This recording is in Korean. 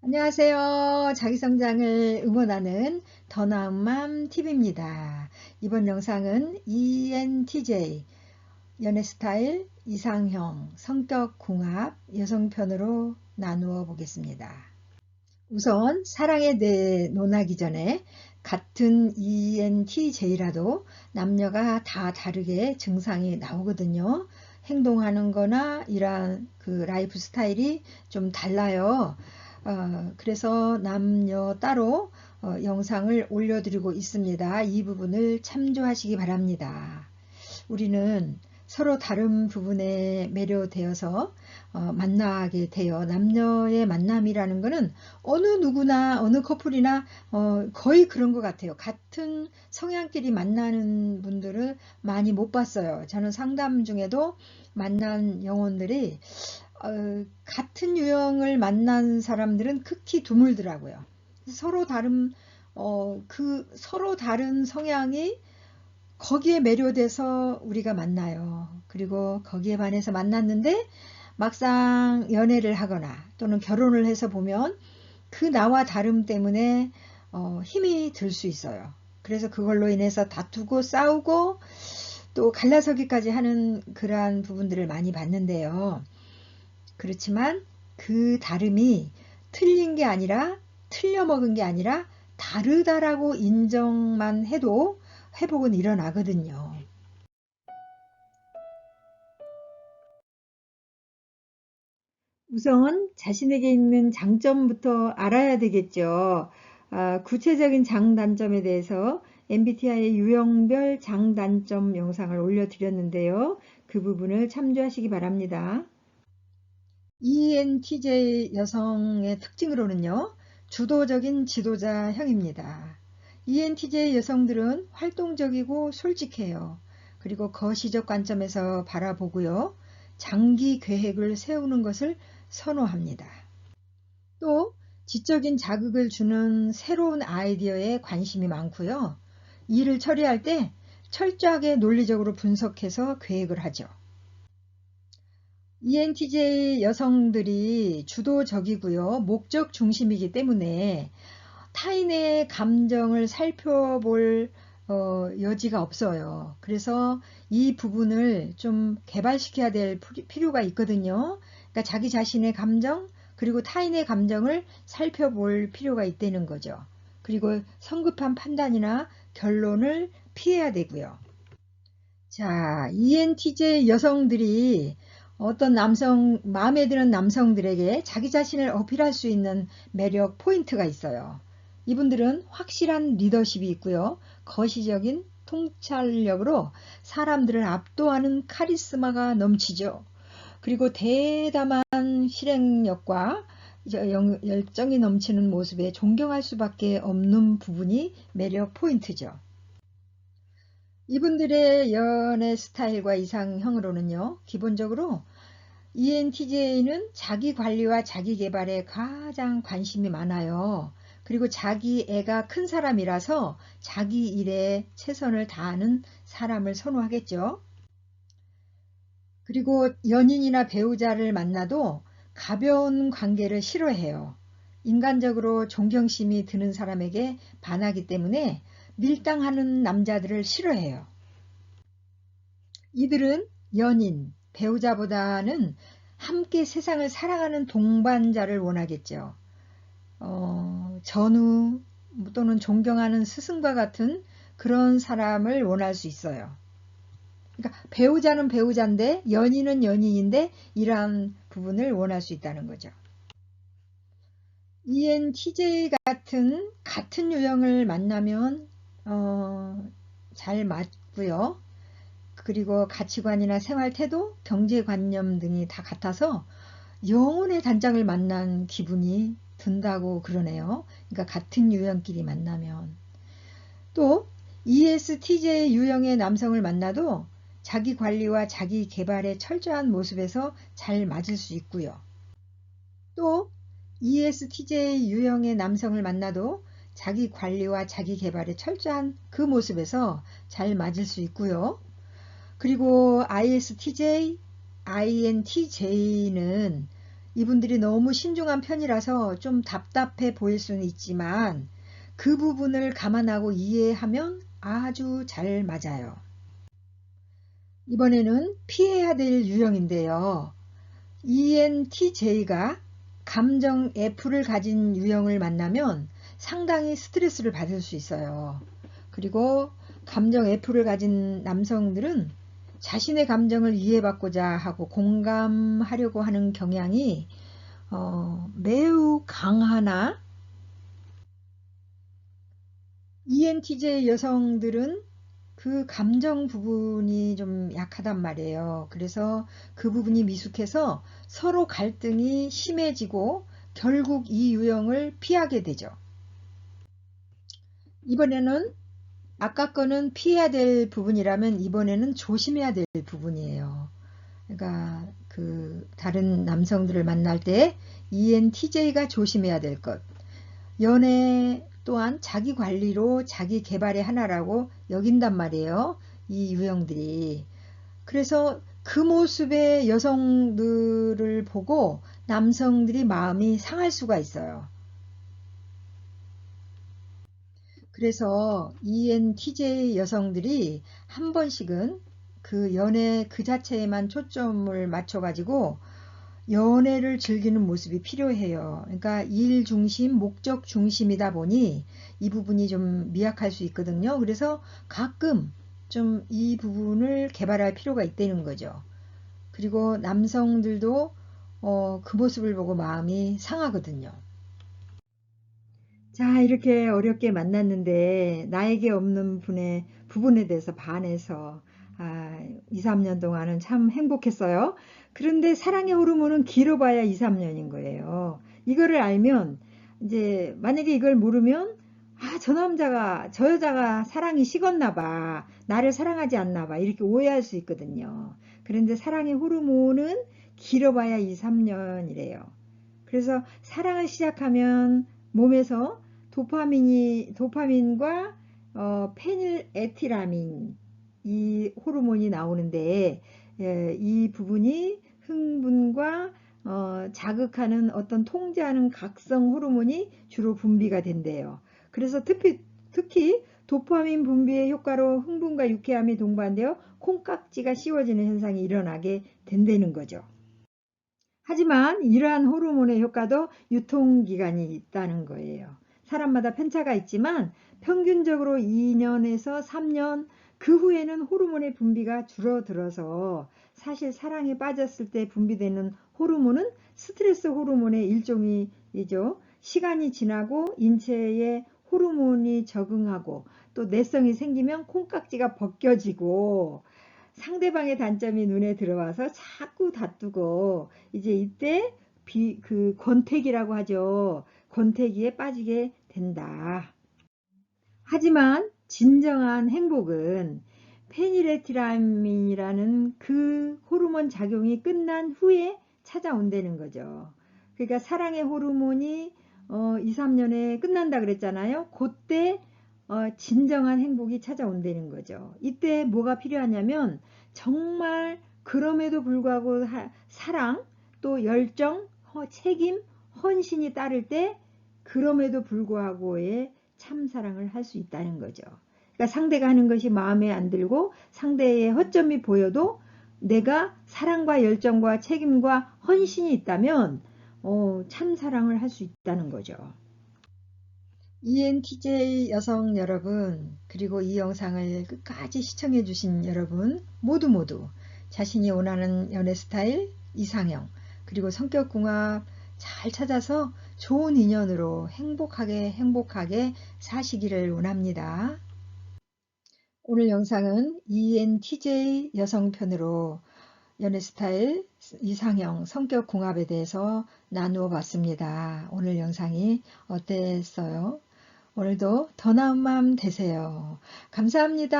안녕하세요. 자기성장을 응원하는 더 나은 맘 TV입니다. 이번 영상은 ENTJ, 연애 스타일, 이상형, 성격 궁합, 여성편으로 나누어 보겠습니다. 우선 사랑에 대해 논하기 전에 같은 ENTJ라도 남녀가 다 다르게 증상이 나오거든요. 행동하는 거나 이러한 라이프 스타일이 좀 달라요. 그래서 남녀 따로 영상을 올려드리고 있습니다. 이 부분을 참조하시기 바랍니다. 우리는 서로 다른 부분에 매료되어서 만나게 돼요. 남녀의 만남이라는 것은 어느 누구나 어느 커플이나 거의 그런 것 같아요. 같은 성향끼리 만나는 분들을 많이 못 봤어요. 저는 상담 중에도 만난 영혼들이 같은 유형을 만난 사람들은 극히 드물더라고요. 서로 다른 성향이 거기에 매료돼서 우리가 만나요. 그리고 거기에 반해서 만났는데 막상 연애를 하거나 또는 결혼을 해서 보면 그 나와 다름 때문에 힘이 들 수 있어요. 그래서 그걸로 인해서 다투고 싸우고 또 갈라서기까지 하는 그러한 부분들을 많이 봤는데요. 그렇지만 그 다름이 틀린 게 아니라 틀려먹은 게 아니라 다르다라고 인정만 해도 회복은 일어나거든요. 우선 자신에게 있는 장점부터 알아야 되겠죠. 구체적인 장단점에 대해서 MBTI 유형별 장단점 영상을 올려드렸는데요. 그 부분을 참조하시기 바랍니다. ENTJ 여성의 특징으로는요, 주도적인 지도자형입니다. ENTJ 여성들은 활동적이고 솔직해요. 그리고 거시적 관점에서 바라보고요, 장기 계획을 세우는 것을 선호합니다. 또 지적인 자극을 주는 새로운 아이디어에 관심이 많고요, 일을 처리할 때 철저하게 논리적으로 분석해서 계획을 하죠. ENTJ 여성들이 주도적이고요. 목적 중심이기 때문에 타인의 감정을 살펴볼 여지가 없어요. 그래서 이 부분을 좀 개발시켜야 될 필요가 있거든요. 그러니까 자기 자신의 감정 그리고 타인의 감정을 살펴볼 필요가 있다는 거죠. 그리고 성급한 판단이나 결론을 피해야 되고요. 자, ENTJ 여성들이 어떤 마음에 드는 남성들에게 자기 자신을 어필할 수 있는 매력 포인트가 있어요. 이분들은 확실한 리더십이 있고요. 거시적인 통찰력으로 사람들을 압도하는 카리스마가 넘치죠. 그리고 대담한 실행력과 열정이 넘치는 모습에 존경할 수밖에 없는 부분이 매력 포인트죠. 이분들의 연애 스타일과 이상형으로는요, 기본적으로 ENTJ는 자기 관리와 자기 개발에 가장 관심이 많아요. 그리고 자기 애가 큰 사람이라서 자기 일에 최선을 다하는 사람을 선호하겠죠. 그리고 연인이나 배우자를 만나도 가벼운 관계를 싫어해요. 인간적으로 존경심이 드는 사람에게 반하기 때문에 밀당하는 남자들을 싫어해요. 이들은 연인, 배우자보다는 함께 세상을 살아가는 동반자를 원하겠죠. 전우 또는 존경하는 스승과 같은 그런 사람을 원할 수 있어요. 그러니까 배우자는 배우자인데 연인은 연인인데 이러한 부분을 원할 수 있다는 거죠. ENTJ 같은 유형을 만나면 잘 맞고요. 그리고 가치관이나 생활태도, 경제관념 등이 다 같아서 영혼의 단짝을 만난 기분이 든다고 그러네요. 그러니까 같은 유형끼리 만나면. 또 ESTJ 유형의 남성을 만나도 자기 관리와 자기 개발에 철저한 모습에서 잘 맞을 수 있고요. 또 ESTJ 유형의 남성을 만나도 자기 관리와 자기 개발에 철저한 그 모습에서 잘 맞을 수 있고요. 그리고 ISTJ, INTJ는 이분들이 너무 신중한 편이라서 좀 답답해 보일 수는 있지만 그 부분을 감안하고 이해하면 아주 잘 맞아요. 이번에는 피해야 될 유형인데요. ENTJ가 감정 F를 가진 유형을 만나면 상당히 스트레스를 받을 수 있어요. 그리고 감정 F를 가진 남성들은 자신의 감정을 이해받고자 하고 공감하려고 하는 경향이 매우 강하나 ENTJ 여성들은 그 감정 부분이 좀 약하단 말이에요. 그래서 그 부분이 미숙해서 서로 갈등이 심해지고 결국 이 유형을 피하게 되죠. 이번에는 아까 거는 피해야 될 부분이라면 이번에는 조심해야 될 부분이에요. 그러니까 그 다른 남성들을 만날 때 ENTJ가 조심해야 될 것. 연애 또한 자기 관리로 자기 개발의 하나라고 여긴단 말이에요. 이 유형들이. 그래서 그 모습의 여성들을 보고 남성들이 마음이 상할 수가 있어요. 그래서 ENTJ 여성들이 한 번씩은 그 연애 그 자체에만 초점을 맞춰가지고 연애를 즐기는 모습이 필요해요. 그러니까 일 중심, 목적 중심이다 보니 이 부분이 좀 미약할 수 있거든요. 그래서 가끔 좀 이 부분을 개발할 필요가 있다는 거죠. 그리고 남성들도 그 모습을 보고 마음이 상하거든요. 자, 이렇게 어렵게 만났는데 나에게 없는 부분에 대해서 반해서 2, 3년 동안은 참 행복했어요. 그런데 사랑의 호르몬은 길어봐야 2, 3년인 거예요. 이거를 알면 이제 만약에 이걸 모르면 저 여자가 사랑이 식었나 봐. 나를 사랑하지 않나 봐. 이렇게 오해할 수 있거든요. 그런데 사랑의 호르몬은 길어봐야 2, 3년이래요. 그래서 사랑을 시작하면 몸에서 도파민과 페닐에티라민 이 호르몬이 나오는데 이 부분이 흥분과 자극하는 어떤 통제하는 각성 호르몬이 주로 분비가 된대요. 그래서 특히 도파민 분비의 효과로 흥분과 유쾌함이 동반되어 콩깍지가 씌워지는 현상이 일어나게 된다는 거죠. 하지만 이러한 호르몬의 효과도 유통기간이 있다는 거예요. 사람마다 편차가 있지만 평균적으로 2년에서 3년 그 후에는 호르몬의 분비가 줄어들어서 사실 사랑에 빠졌을 때 분비되는 호르몬은 스트레스 호르몬의 일종이죠. 시간이 지나고 인체에 호르몬이 적응하고 또 내성이 생기면 콩깍지가 벗겨지고 상대방의 단점이 눈에 들어와서 자꾸 다투고 이제 이때 그 권태기라고 하죠. 권태기에 빠지게 된다. 하지만 진정한 행복은 페니레티라민이라는 그 호르몬 작용이 끝난 후에 찾아온다는 거죠. 그러니까 사랑의 호르몬이 2, 3년에 끝난다 그랬잖아요. 그때 진정한 행복이 찾아온다는 거죠. 이때 뭐가 필요하냐면 정말 그럼에도 불구하고 사랑 또 열정, 책임, 헌신이 따를 때 그럼에도 불구하고의 참사랑을 할 수 있다는 거죠. 그러니까 상대가 하는 것이 마음에 안 들고 상대의 허점이 보여도 내가 사랑과 열정과 책임과 헌신이 있다면 참사랑을 할 수 있다는 거죠. ENTJ 여성 여러분, 그리고 이 영상을 끝까지 시청해 주신 여러분 모두 자신이 원하는 연애 스타일, 이상형, 그리고 성격궁합 잘 찾아서 좋은 인연으로 행복하게 사시기를 원합니다. 오늘 영상은 ENTJ 여성 편으로 연애 스타일, 이상형, 성격궁합에 대해서 나누어 봤습니다. 오늘 영상이 어땠어요? 오늘도 더 나은 마음 되세요. 감사합니다.